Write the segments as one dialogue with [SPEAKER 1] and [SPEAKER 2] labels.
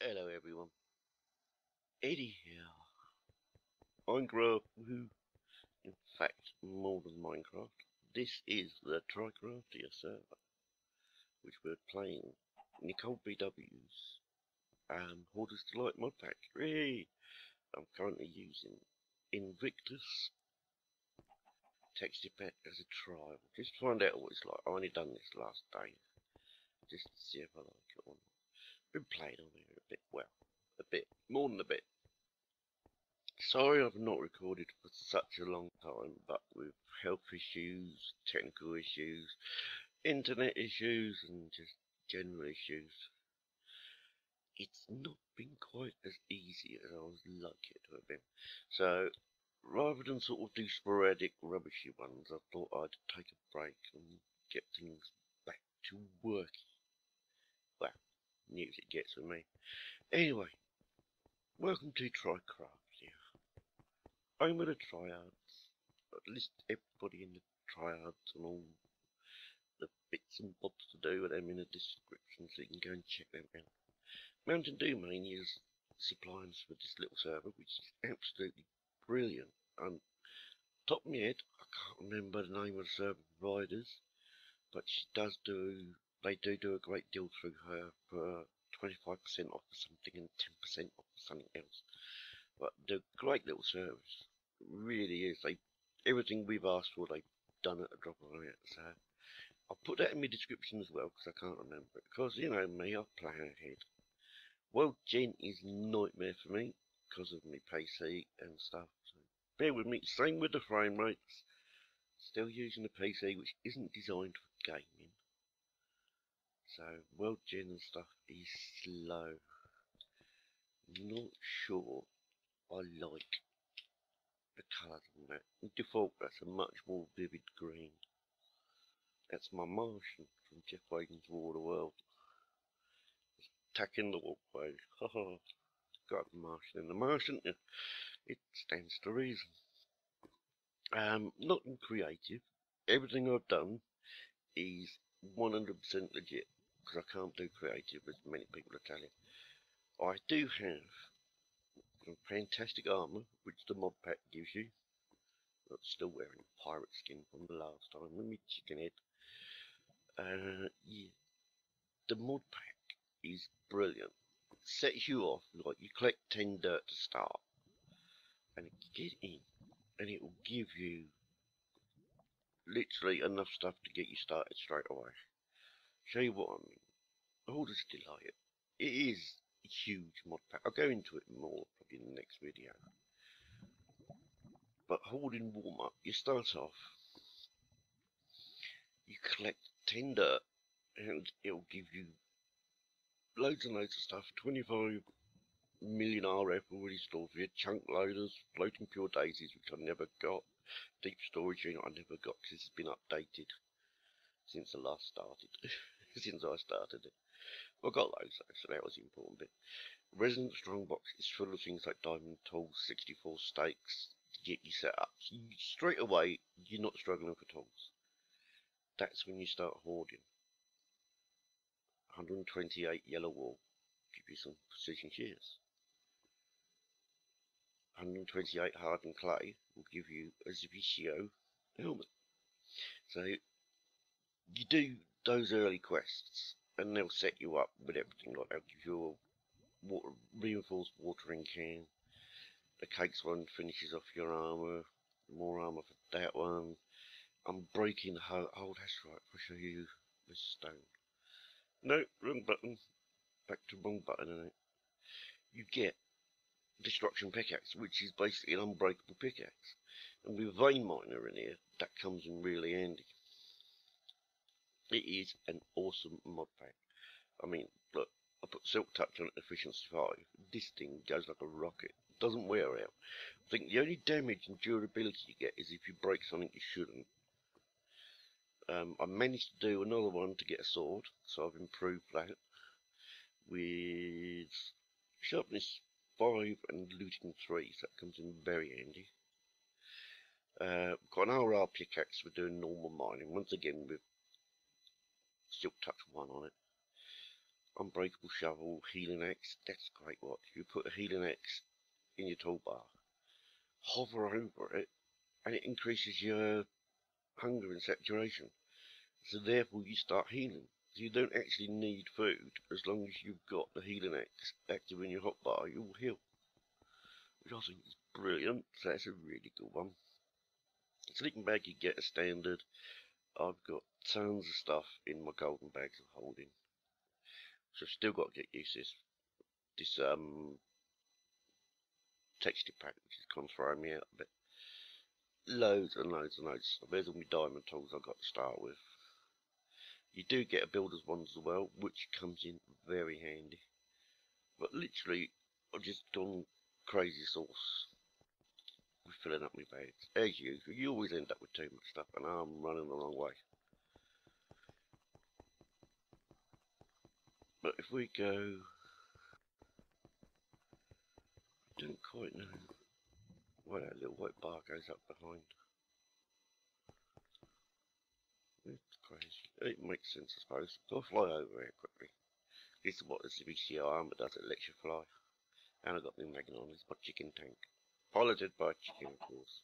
[SPEAKER 1] Hello everyone, Eddie here. Minecraft, woohoo! In fact, more than Minecraft, this is the Trycraftia Server, which we're playing nicolbw's Hoarders Delight mod pack. Hooray! I'm currently using Invictus texture pack as a trial, just to find out what it's like. I've only done this last day, just to see if I like it or not. Been playing on here a bit, well, a bit, more than a bit. Sorry I've not recorded for such a long time, but with health issues, technical issues, internet issues and just general issues, it's not been quite as easy as I would like it to have been. So rather than sort of do sporadic rubbishy ones, I thought I'd take a break and get things back to working. Well, news it gets with me. Anyway, welcome to Trycraftia. I'm with the Tryhards. At least everybody in the Tryhards and all the bits and bobs to do with them in the description, so you can go and check them out. Mntdew Mania is supplying us with this little server, which is absolutely brilliant. And top of my head, I can't remember the name of the server providers, but she does do. They do a great deal through her for 25% off for something and 10% off for something else. But they're a great little service. It really is. Everything we've asked for, they've done at a drop of a hat. So I'll put that in my description as well, because I can't remember it. Because, you know me, I plan ahead. World Gen is a nightmare for me, because of my PC and stuff. So bear with me. Same with the frame rates. Still using a PC which isn't designed for gaming. So World Gen and stuff is slow. Not sure I like the colours on that. In default, that's a much more vivid green. That's my Martian from Jeff Wagon's War of the World. It's attacking the walkway. Haha. Got the Martian. And the Martian, it stands to reason. Not in creative. Everything I've done is 100% legit, because I can't do creative, as many people are telling. I do have some fantastic armour, which the mod pack gives you. I'm still wearing pirate skin from the last time with me chicken head. Yeah, the mod pack is brilliant. It sets you off, like you collect 10 dirt to start, and you get in, and it will give you literally enough stuff to get you started straight away. Show you what I mean. Hoarders Delight. It is a huge mod pack. I'll go into it more probably in the next video. But hoarding warm up, you start off, you collect 10 dirt, and it'll give you loads and loads of stuff. 25 million RF already stored for you, chunk loaders, floating pure daisies, which I never got, deep storage unit I never got because it's been updated since I last started, since I started it. I got loads though, so that was the important bit. Resident Strongbox is full of things like diamond tools, 64 stakes to get you set up. So straight away, you're not struggling for tools. That's when you start hoarding. 128 yellow wool, give you some precision shears. 128 hardened clay will give you a Xersos helmet. So you do those early quests, and they'll set you up with everything. Like they'll give you a reinforced watering can. The cakes one finishes off your armour. More armour for that one. I'm breaking the hoe. Oh, that's right. I'll show you the stone. No, wrong button. Back to wrong button, isn't it? You get destruction pickaxe, which is basically an unbreakable pickaxe. And with vein miner in here, that comes in really handy. It is an awesome mod pack. I mean, look, I put Silk Touch on efficiency 5. This thing goes like a rocket. It doesn't wear out. I think the only damage and durability you get is if you break something you shouldn't. I managed to do another one to get a sword, so I've improved that with sharpness 5 and looting 3, so that comes in very handy. Got an RR pickaxe for doing normal mining, once again with Silk Touch 1 on it. unbreakable shovel, healing axe. That's great work. You put a healing axe in your toolbar, hover over it, and it increases your hunger and saturation. So therefore you start healing. So you don't actually need food. As long as you've got the healing axe active in your hotbar, you will heal. Which I think is brilliant. So that's a really good one. Sleeping bag you get a standard. I've got tons of stuff in my golden bags of holding. So I've still got to get used to this texture pack, which is kind of throwing me out a bit. Loads and loads and loads. There's all my diamond tools I've got to start with. You do get a builder's wand as well, which comes in very handy. But literally, I've just gone crazy sauce with filling up my bags. As usual, you always end up with too much stuff, and I'm running the wrong way. But if we go, I don't quite know why that little white bar goes up behind. It's crazy. It makes sense, I suppose. So I'll fly over here quickly. This is what the CBCR armor does, it lets you fly. And I've got my Magnon on, it's my chicken tank. Piloted by a chicken, of course.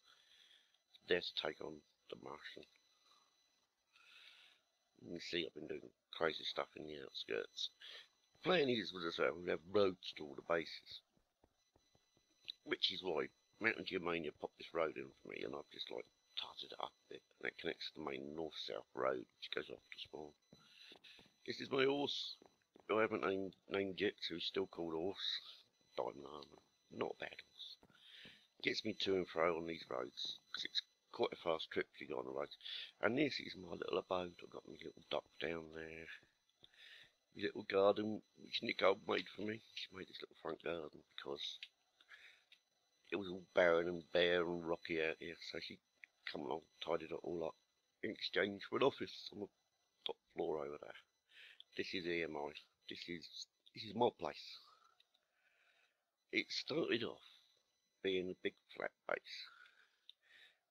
[SPEAKER 1] There to take on the Martian. You can see I've been doing crazy stuff in the outskirts. The plan is, as I say, we have roads to all the bases. Which is why Mntdew Mania popped this road in for me, and I've just like tarted it up a bit. And that connects to the main north-south road, which goes off to spawn. This is my horse. I haven't named yet, so he's still called horse. Diamond armor. Not a bad horse. Gets me to and fro on these roads, because it's quite a fast trip if you go on the roads. And this is my little abode. I've got my little dock down there. My little garden, which Nicole made for me. She made this little front garden because it was all barren and bare and rocky out here, so she come along, tidied it all up in exchange for an office on the top floor over there. This is EMI. This is my place. It started off being a big flat base,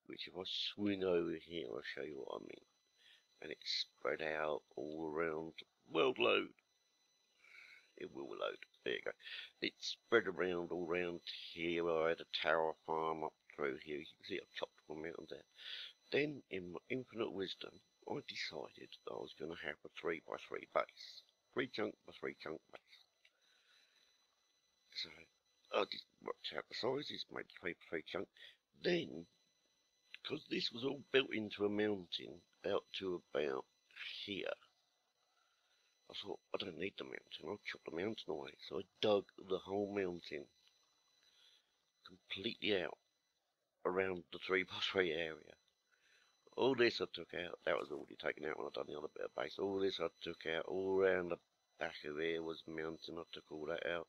[SPEAKER 1] which if I swing over here, I'll show you what I mean. And it's spread out all around. World load. It will load. There you go. It's spread around all around here. I had a tower farm up through here. You can see I've chopped one mountain there. Then, in my infinite wisdom, I decided that I was going to have a 3x3 base. 3 chunk by 3 chunk base. So, I just worked out the sizes, made 3 by 3 chunk. Then, because this was all built into a mountain out to about here, I thought, I don't need the mountain, I'll chop the mountain away. So I dug the whole mountain completely out around the 3x3 area. All this I took out, that was already taken out when I done the other bit of base. All this I took out, all around the back of there was mountain, I took all that out.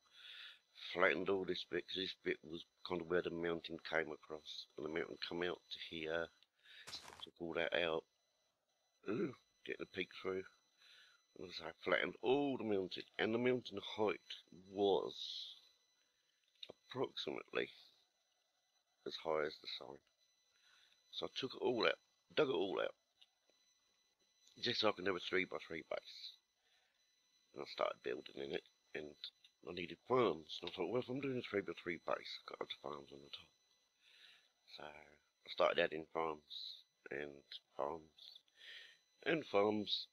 [SPEAKER 1] Flattened all this bit, because this bit was kind of where the mountain came across. And the mountain come out to here. Took all that out. Ooh, getting a peek through. And as I flattened all the mountain. And the mountain height was approximately as high as the sign. So I took it all out. Dug it all out. Just so I can have a 3x3 base. And I started building in it. And I needed farms, and I thought, well, if I'm doing a 3x3 base, I've got to have farms on the top. So I started adding farms, and farms, and farms,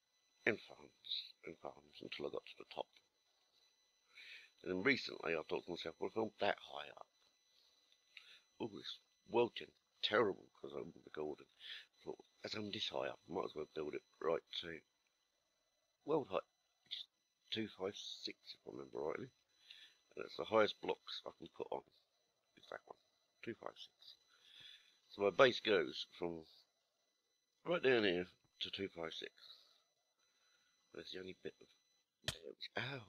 [SPEAKER 1] and farms, and farms, until I got to the top. And then recently I thought to myself, well, if I'm that high up, oh, this welting, terrible, because I'm recording. I thought, as I'm this high up, I might as well build it right to world height, which is 256, if I remember rightly. And it's the highest blocks I can put on. Is that one. 256. So my base goes from right down here to 256. That's the only bit of damage. Ow!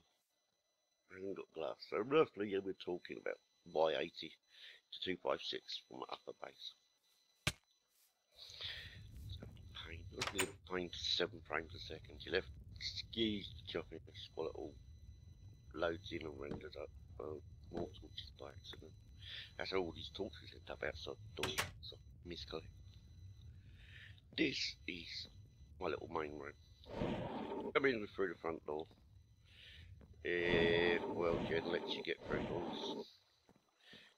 [SPEAKER 1] I haven't got glass. So roughly, yeah, we're talking about Y80 to 256 for my upper base. So pain. Look at the pain to 7 frames a second. You left skis chopping this while it all loads in and renders up. More torches by accident. That's how all these torches end up outside the door, so misclick. This is my little main room. Come in through the front door. Well, Jen lets you get through doors.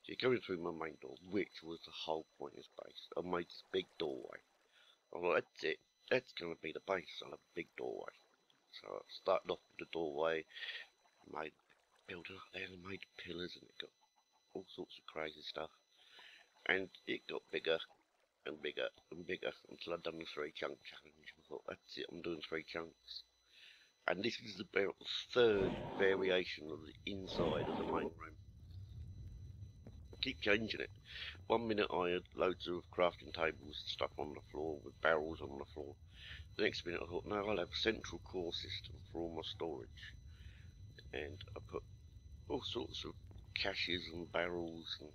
[SPEAKER 1] So you're going through my main door, which was the whole point of this base. I made this big doorway. I thought, that's it. That's going to be the base. I'll have a big doorway. So I started off with the doorway, made built it up there and made pillars, and it got all sorts of crazy stuff. And it got bigger and bigger and bigger until I'd done the 3 chunk challenge. I thought, that's it, I'm doing 3 chunks. And this is about the 3rd variation of the inside of the main room. I keep changing it. One minute I had loads of crafting tables and stuff on the floor with barrels on the floor. The next minute I thought, no, I'll have a central core system for all my storage. And I put all sorts of caches and barrels and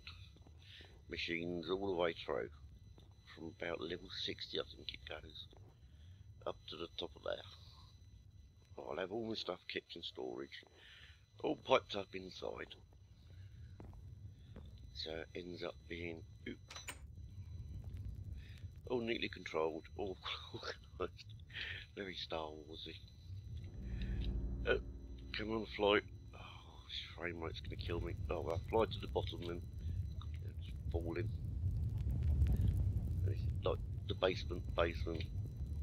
[SPEAKER 1] machines all the way through. From about level 60 I think it goes, up to the top of there. I'll have all my stuff kept in storage, all piped up inside. So it ends up being all neatly controlled, all organised, very Star Warsy. Come on, fly. Oh, this frame rate's going to kill me. Oh, I'll fly to the bottom then. It's falling. It's like the basement.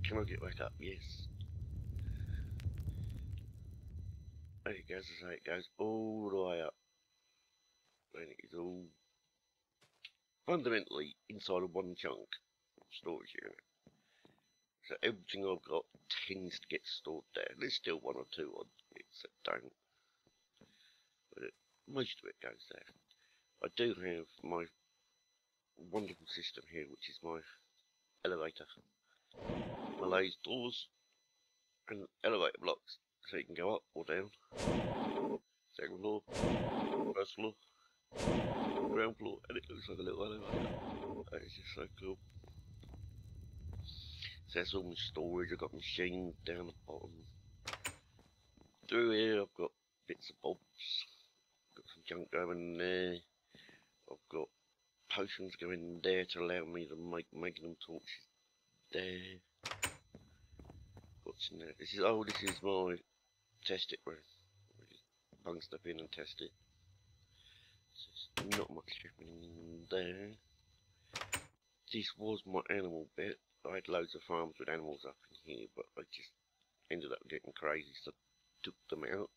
[SPEAKER 1] Can I get back up? Yes. There it goes, as it goes all the way up. And it is all fundamentally inside of one chunk storage unit. So everything I've got tends to get stored there. There's still 1 or 2 odd bits that don't. But most of it goes there. I do have my wonderful system here, which is my elevator. My lathe doors and elevator blocks, so you can go up or down. 2nd floor, 1st floor, ground floor, and it looks like a little elevator. It's just so cool. So that's all my storage. I've got machines down the bottom. Through here I've got bits of bobs. Got some junk going in there. I've got potions going in there to allow me to make magnum torches there. What's in there? This is my test it room. I just bung stuff in and test it. So there's not much happening in there. This was my animal bit. I had loads of farms with animals up in here, but I just ended up getting crazy, so I took them out.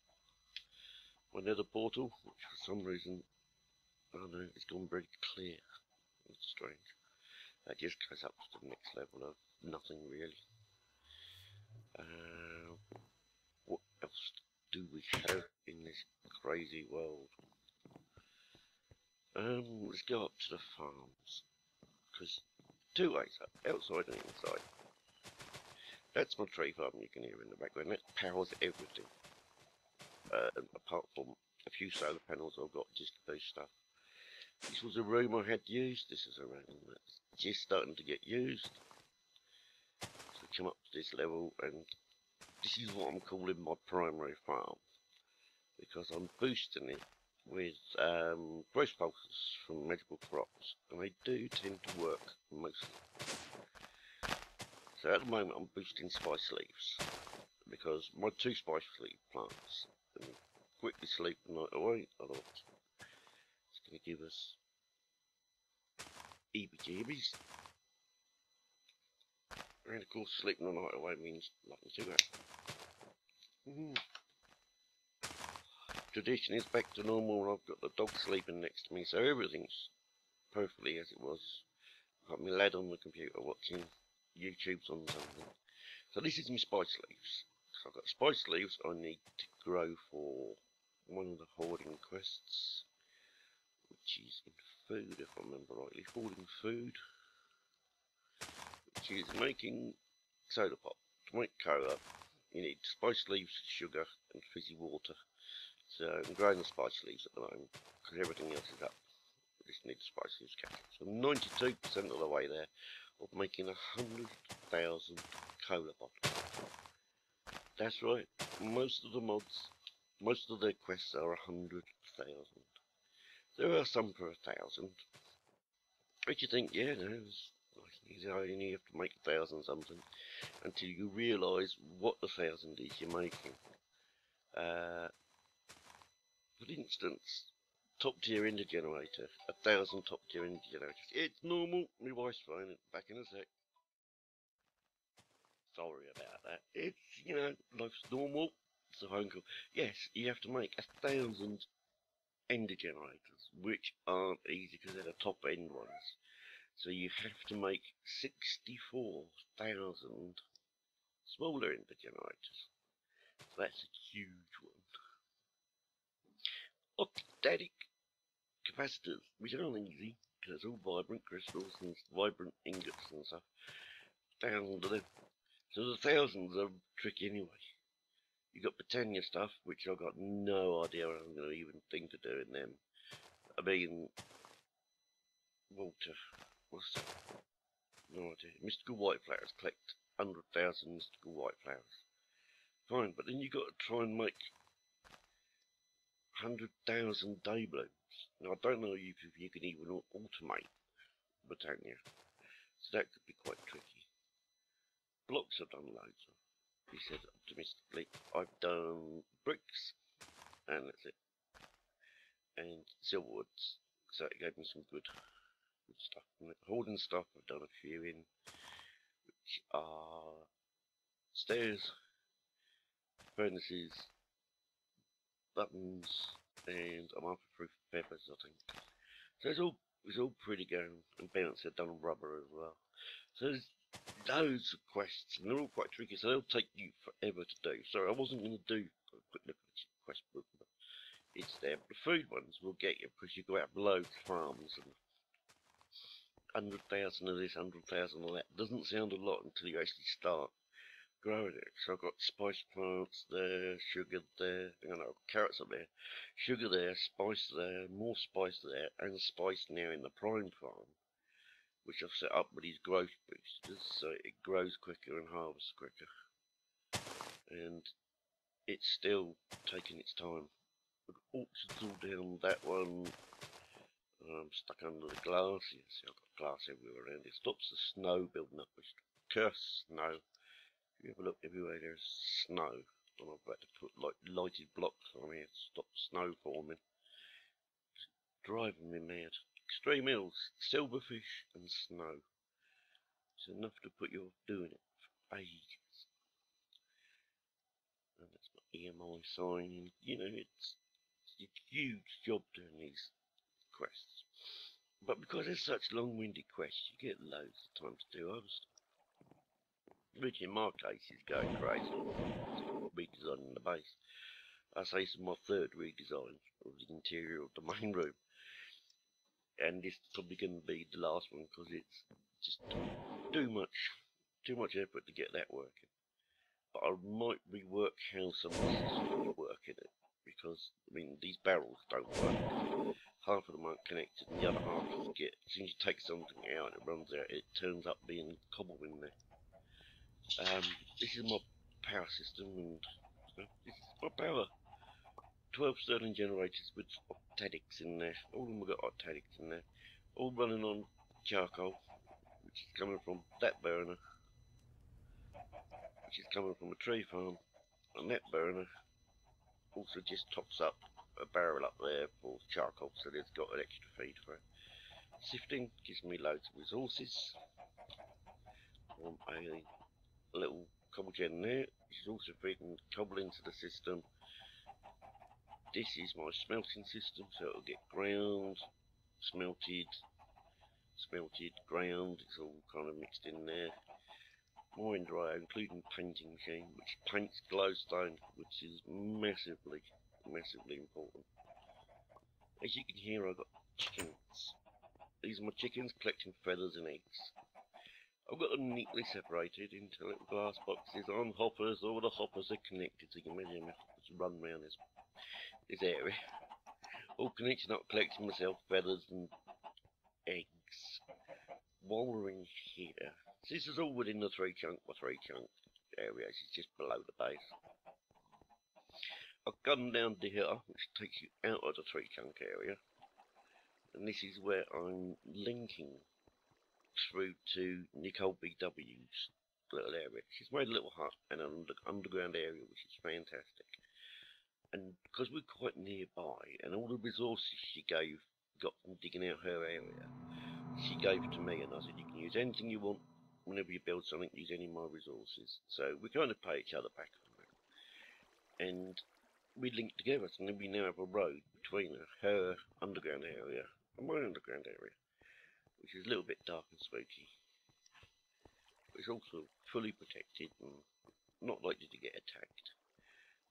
[SPEAKER 1] My nether portal, which for some reason, I don't know, it's gone very clear. It's strange. That just goes up to the next level of nothing really. What else do we have in this crazy world? Let's go up to the farms, because 2 ways up, outside and inside. That's my tree farm you can hear in the background. That powers everything. Apart from a few solar panels I've got just to do stuff. This was a room I had used. This is a room that's just starting to get used. So we come up to this level, and this is what I'm calling my primary farm, because I'm boosting it with growth pulses from magical crops, and they do tend to work mostly. So at the moment I'm boosting spice leaves, because my 2 spice leaf plants can quickly sleep the night away. Otherwise it's going to give us EBGBs. And of course sleeping the night away means nothing to go. Tradition is back to normal. I've got the dog sleeping next to me, so everything's perfectly as it was. I've got my lad on the computer watching YouTube's on something. So this is my spice leaves. So I've got spice leaves I need to grow for one of the hoarding quests, which is in food, if I remember rightly. Hoarding food, which is making soda pop. To make cola, you need spice leaves, sugar, and fizzy water. So I'm growing the spice leaves at the moment, because everything else is up. I just need the spice leaves captured. So I'm 92% of the way there, of making 100,000 cola bottles. That's right, most of the mods, most of their quests are 100,000. There are some for 1,000. But you think, yeah, no, it's nice and easy, I only have to make 1,000 something, until you realise what the 1,000 is you're making. For instance, top tier ender generator, 1,000 top tier ender generators. It's normal. My wife's phone, back in a sec. Sorry about that. It's, you know, life's normal. It's a phone call. Yes, you have to make 1,000 ender generators, which aren't easy because they're the top end ones. So you have to make 64,000 smaller ender generators. So that's a huge one. Octatic capacitors, which aren't easy because it's all vibrant crystals and vibrant ingots and stuff. Thousands of them. So the thousands are tricky anyway. You got Britannia stuff, which I've got no idea what I'm going to even think of doing them. I mean, Walter, what's that? No idea. Mystical white flowers, collect 100,000 mystical white flowers. Fine, but then you got to try and make 100,000 day blooms. Now I don't know if you can even automate Britannia, so that could be quite tricky. Blocks I've done loads of. He said optimistically. I've done bricks, and that's it. And silverwoods, so it gave me some good stuff. And hoarding stuff I've done a few in, which are stairs, furnaces, buttons, and I'm after proof feathers, I think. So it's all pretty going. And bounce, I've done rubber as well. So there's loads of quests, and they're all quite tricky, so they'll take you forever to do. So I wasn't going to do a quick look at the quest book, but it's there. But the food ones will get you because you go out below farms and 100,000 of this, 100,000 of that. Doesn't sound a lot until you actually start growing it. So I've got spice plants there, sugar there, carrots up there, sugar there, spice there, more spice there, and spice now in the prime farm, which I've set up with these growth boosters, so it grows quicker and harvests quicker. And it's still taking its time. Orchards all down that one. I'm stuck under the glass. You see, I've got glass everywhere around. It stops the snow building up. Curse snow. If you have a look everywhere, there's snow. And I've had to put like lighted blocks on here to stop the snow forming. It's driving me mad. Extreme hills, silverfish and snow. It's enough to put you off doing it for ages. And that's my EMI sign. And, you know, it's a huge job doing these quests. But because they're such long-winded quests, you get loads of time to do other stuff. Which in my case is going crazy. Redesigning the base. I say this is my third redesign of the interior of the main room. And this is probably going to be the last one because it's just too much effort to get that working. But I might rework how some of this is working it, because I mean these barrels don't work. Half of them aren't connected, and the other half you get. As soon as you take something out and it runs out, it turns up being cobble in there. This is my power system, and this is my power. 12 Stirling generators with octadics in there. All of them have got octadics in there. All running on charcoal, which is coming from that burner, which is coming from a tree farm, and that burner also just tops up a barrel up there for charcoal, so it's got an extra feed for it. Sifting gives me loads of resources. A little cobble gen there, which is also feeding cobble into the system. This is my smelting system, so it'll get ground, smelted, ground, it's all kind of mixed in there. More in dryer, including painting machine, which paints glowstone, which is massively important. As you can hear, I've got chickens. These are my chickens collecting feathers and eggs. I've got them neatly separated into little glass boxes on hoppers. All the hoppers are connected, so you can imagine to run around this area. All connected up, collecting myself feathers and eggs. While we're in here, so this is all within the three chunk area. This is just below the base. I've gone down to here, which takes you out of the three chunk area, and this is where I'm linking through to nicolbw's little area. She's made a little hut and an underground area, which is fantastic. and because we're quite nearby, and all the resources she got from digging out her area, she gave to me, and I said, you can use anything you want whenever you build something, use any of my resources. So we kind of pay each other back on that. And we linked together, so we now have a road between her underground area and my underground area, which is a little bit dark and spooky. But it's also fully protected and not likely to get attacked.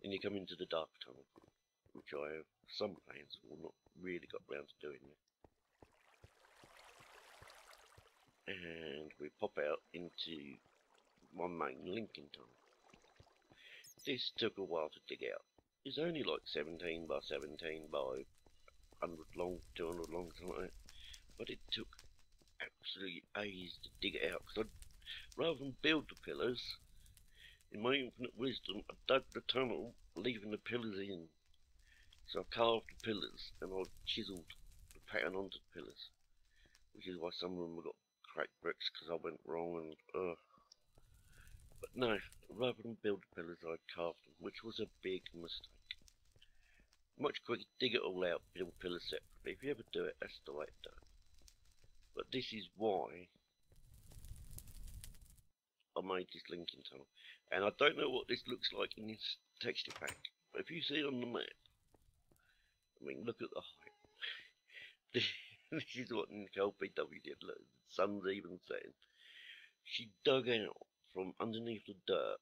[SPEAKER 1] Then you come into the dark tunnel, which I have some plans for, not really got round to doing yet. And we pop out into my main linking tunnel. This took a while to dig out. It's only like 17 by 17 by 100 long, 200 long, something like that. But it took absolutely ages to dig it out, because rather than build the pillars, in my infinite wisdom, I dug the tunnel, leaving the pillars in. So I carved the pillars and I chiseled the pattern onto the pillars, which is why some of them have got cracked bricks, because I went wrong and But no, rather than build the pillars, I carved them, which was a big mistake. Much quicker to dig it all out, build pillars separately. If you ever do it, that's the way to do it. But this is why I made this linking tunnel. And I don't know what this looks like in this texture pack, but if you see on the map, I mean, look at the height. This is what nicolbw did. Look, the sun's even setting. She dug out from underneath the dirt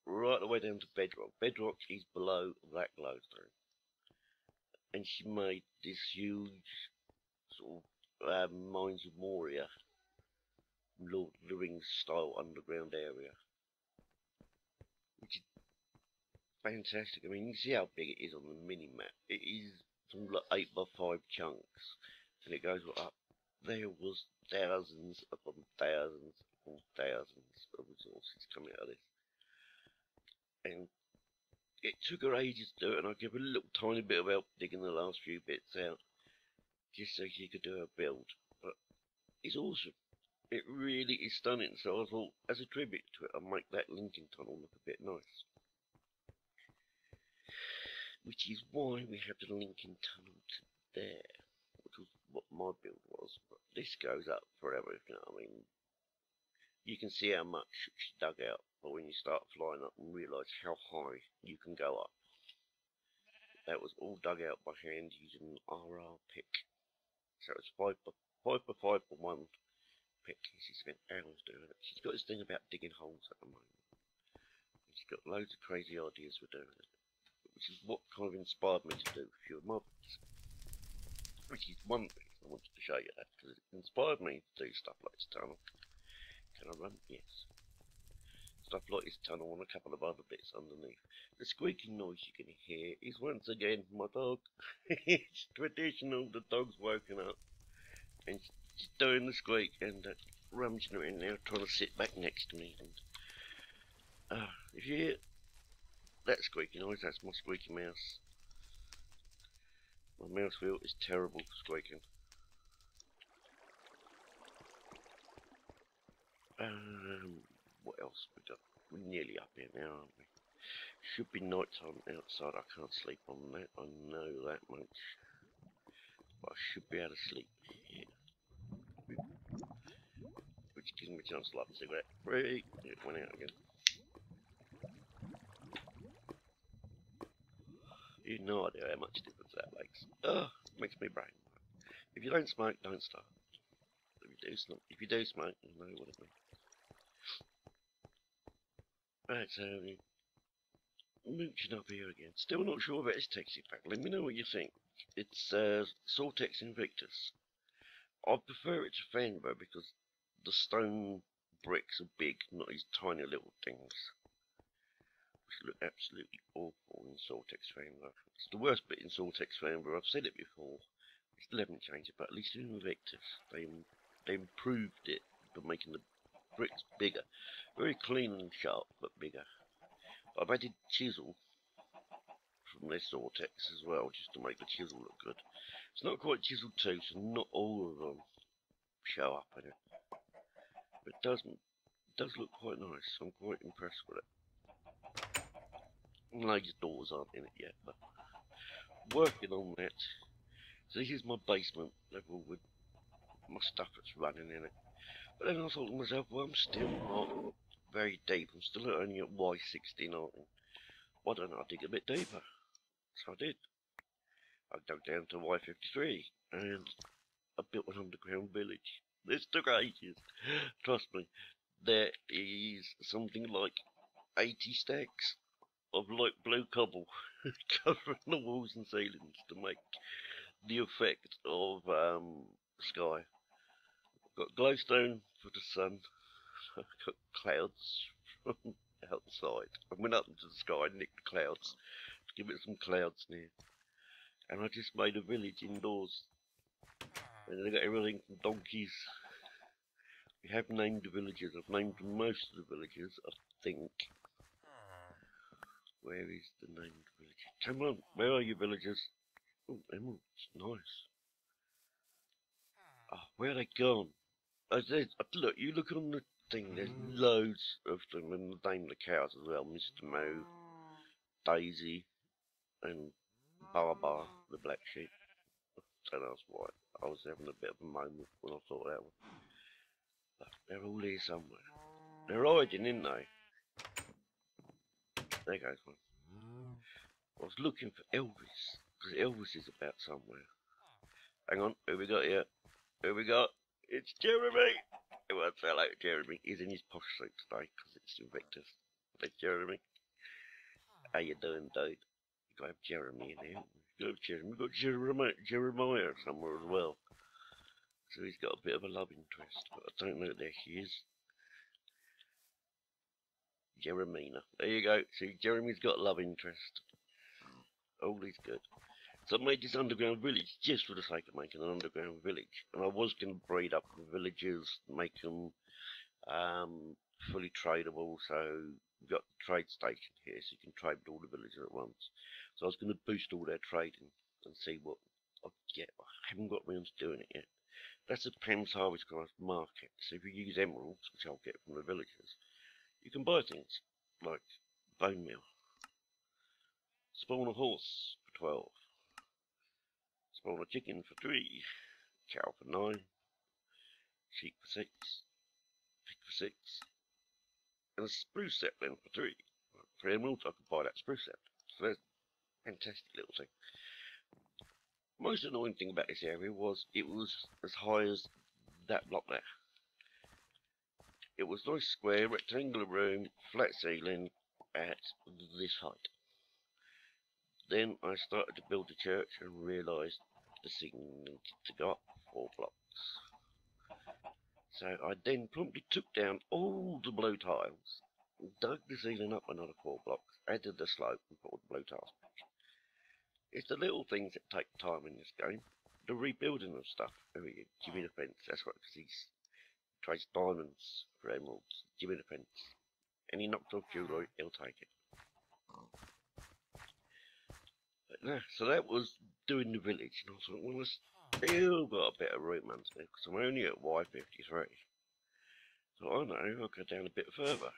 [SPEAKER 1] right the way down to bedrock. Bedrock is below that glowstone. And she made this huge sort of Mines of Moria, Lord of the Rings style underground area, which is fantastic. I mean, you see how big it is on the mini map. It is some like 8 by 5 chunks, and it goes up. There was thousands upon thousands upon thousands of resources coming out of this, and it took her ages to do it, and I gave her a little tiny bit of help digging the last few bits out, just so she could do her build. But it's awesome. It really is stunning. So I thought, as a tribute to it, I'll make that linking tunnel look a bit nice. Which is why we have the linking tunnel to there, which was what my build was. But this goes up forever, if you know what I mean. You can see how much she dug out, but when you start flying up and realise how high you can go up. That was all dug out by hand using an RR pick. So it's 5 by 1 pick. She spent hours doing it. She's got this thing about digging holes at the moment. She's got loads of crazy ideas for doing it, which is what kind of inspired me to do a few of my bits. Which is one thing I wanted to show you that, because it inspired me to do stuff like this tunnel. Can I run? Yes. Stuff like this tunnel and a couple of other bits underneath. The squeaking noise you can hear is once again my dog. It's traditional, the dog's woken up and she's doing the squeak and rummaging around now trying to sit back next to me. And if you hear that squeaky noise, that's my squeaky mouse. My mouse wheel is terrible for squeaking. What else we got? We're nearly up here now, aren't we? Should be night time outside. I can't sleep on that. I know that much. But I should be able to sleep here. Which gives me a chance to light the cigarette. It went out again. You have no idea how much difference that makes. Makes me brain. If you don't smoke, don't start. If you do smoke, you know what it means. Right, so mooching up here again. Still not sure about this texture pack. Let me know what you think. It's Sortex Invictus. I prefer it to Fanbo because the stone bricks are big, not these tiny little things, which look absolutely awful in Sortex Fanbo. It's the worst bit in Sortex Fanbo. I've said it before. They still haven't changed it, but at least in Invictus, they improved it by making the bricks bigger. Very clean and sharp, but bigger. I've added chisel from this Sortex as well, just to make the chisel look good. It's not quite chisel 2, so not all of them show up in it. But it does look quite nice. I'm quite impressed with it. No, your doors aren't in it yet, but working on that. So this is my basement level with my stuff that's running in it. But then I thought to myself, well, I'm still not very deep. I'm still only at Y69. Why don't I dig a bit deeper? So I did. I dug down to Y53 and I built an underground village. This took ages. Trust me, there is something like 80 stacks of light blue cobble covering the walls and ceilings to make the effect of sky. I've got glowstone for the sun. I've got clouds from outside. I went up into the sky and nicked the clouds to give it some clouds near. And I just made a village indoors. And I got everything from donkeys. We have named the villages. I've named most of the villages, I think. Where is the named village? Come on, where are you villagers? Oh, emeralds, nice. Oh, where are they gone? Look, you look on the thing, there's loads of them, and the name of the cows as well. Mntdew, Daisy, and Baba, the black sheep. So that's why I was having a bit of a moment when I thought that one. But they're all here somewhere. They're hiding, aren't they? There goes one. I was looking for Elvis, because Elvis is about somewhere. Hang on, who we got here? Who we got? It's Jeremy! Everyone say hello to Jeremy. He's in his posh suit today, because it's Invictus. Hey Jeremy. How you doing, dude? You got to have Jeremy in here. We've got Jeremiah somewhere as well. So he's got a bit of a love interest, but I don't know, there she is. Jeremina. There you go. See, Jeremy's got a love interest. All is good. So I made this underground village just for the sake of making an underground village. And I was going to breed up the villagers, make them fully tradable. So we've got the trade station here, so you can trade with all the villagers at once. So I was going to boost all their trading and see what I could get. I haven't got around to doing it yet. That's a Pam's Harvest Class market. So if you use emeralds, which I'll get from the villagers, you can buy things like bone meal, spawn a horse for 12, spawn a chicken for 3, cow for 9, sheep for 6, pig for 6, and a spruce sapling for 3. For emeralds, I could buy that spruce sapling. So that's a fantastic little thing. Most annoying thing about this area was it was as high as that block there. It was nice square, rectangular room, flat ceiling at this height. Then I started to build the church and realised the ceiling needed to go up 4 blocks. So I then promptly took down all the blue tiles, dug the ceiling up another 4 blocks, added the slope and put all the blue tiles back. It's the little things that take time in this game. The rebuilding of stuff. Oh, yeah, give me the fence, that's right, because he's trades diamonds for emeralds. Give me the fence. Any knocked off jewellery, he'll take it. But no, so that was doing the village, and I thought, well, I still got a bit of room under there, because I'm only at Y53. So I know I'll go down a bit further.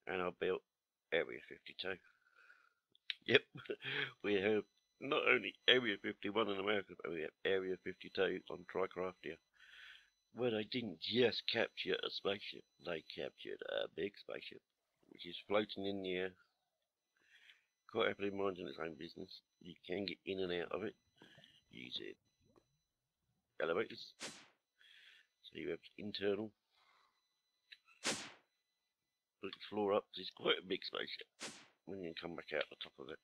[SPEAKER 1] And I built Area 52. Yep, we have not only Area 51 in America, but we have Area 52 on Trycraftia. Where they didn't just capture a spaceship, they captured a big spaceship, which is floating in the air, quite happily minding its own business. You can get in and out of it using elevators. So you have internal, put the floor up, it's quite a big spaceship. Then you can come back out the top of it.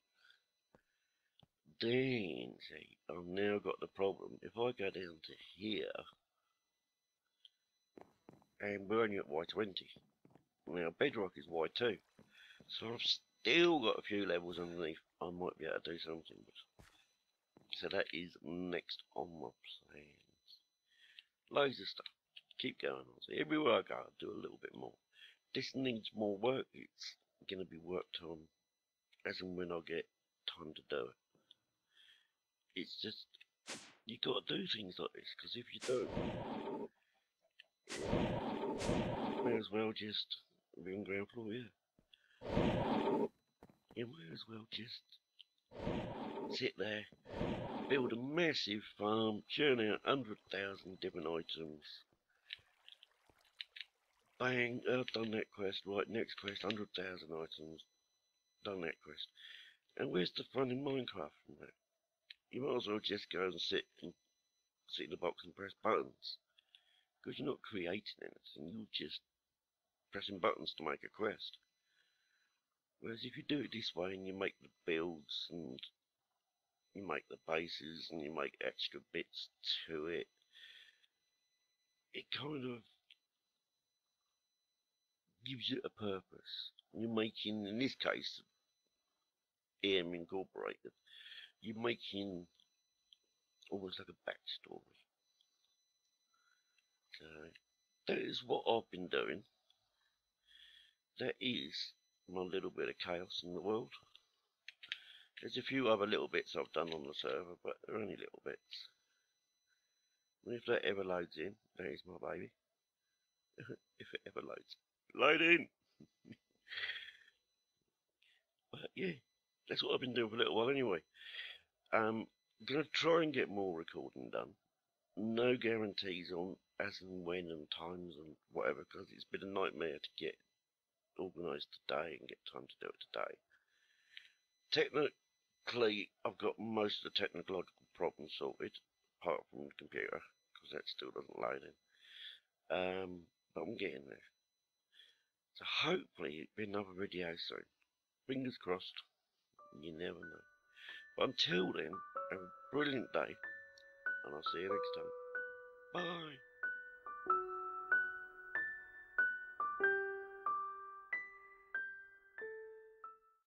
[SPEAKER 1] Then, see, I've now got the problem. If I go down to here, and we're only at Y20. Now, bedrock is Y2. So I've still got a few levels underneath. I might be able to do something. So that is next on my plans. Loads of stuff. Keep going on. So everywhere I go, I'll do a little bit more. This needs more work. It's going to be worked on as and when I get time to do it. It's just, you got to do things like this, because if you don't, may as well just be on ground floor, yeah. You might as well just sit there, build a massive farm, churn out 100,000 different items. Bang, I've done that quest, right, next quest, 100,000 items, done that quest. And where's the fun in Minecraft from that? You might as well just go and sit in the box and press buttons. Because you're not creating anything, you're just pressing buttons to make a quest. Whereas if you do it this way and you make the builds and you make the bases and you make extra bits to it, it kind of gives it a purpose. You're making, in this case, EM Incorporated, you're making almost like a backstory. So that is what I've been doing. That is my little bit of chaos in the world. There's a few other little bits I've done on the server, but they're only little bits. And if that ever loads in, that is my baby. If it ever loads. Load in! But yeah, that's what I've been doing for a little while anyway. I'm going to try and get more recording done. No guarantees on as and when and times and whatever, because it's been a nightmare to get organised today and get time to do it today. Technically, I've got most of the technological problems sorted, apart from the computer, because that still doesn't load in. But I'm getting there. So hopefully it'll be another video soon. Fingers crossed. You never know. But until then, have a brilliant day, and I'll see you next time. Bye.